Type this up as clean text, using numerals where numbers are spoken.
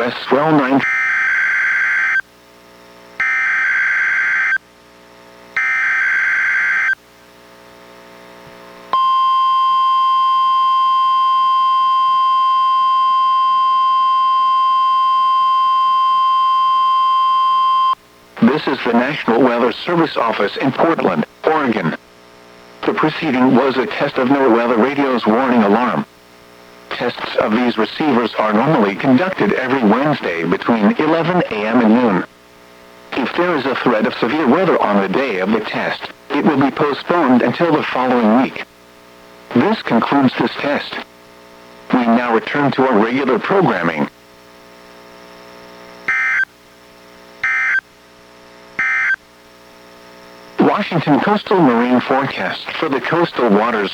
NWS 12-9. This is the National Weather Service Office in Portland, Oregon. The preceding was a test of NWR weather radio's warning alarm. Tests of these receivers are normally conducted every Wednesday between 11 a.m. and noon. If there is a threat of severe weather on the day of the test, it will be postponed until the following week. This concludes this test. We now return to our regular programming. Washington Coastal Marine Forecast for the coastal waters